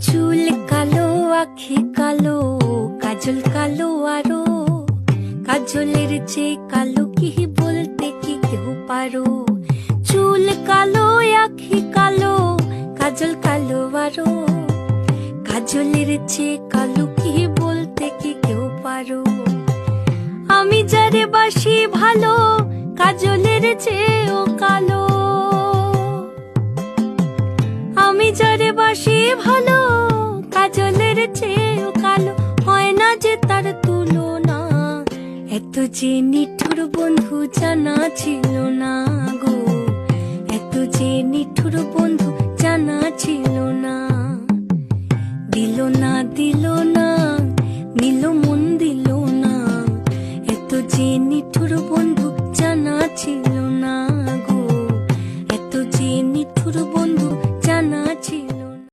চুল কালো, আখি কালো, কাজল কালো আরো, কাজলের চেয়ে কালো কি বলতে কি কেউ পারো? চুল কালো, আখি কালো, কাজল কালো আরো, কাজলের চেয়ে কালো কি বলতে কি কেউ পারো? আমি যারে বাসি ভালো, কাজলের চেয়েও কালো। আমি যারে বাসি ভালো, কাজলের চেয়েও কালো, হয় না যে তার তুলনা। এত যে নিঠুর বন্ধু জানা ছিল না গো, এত যে নিঠুর বন্ধু জানা ছিল না। দিল না, দিল না, নিল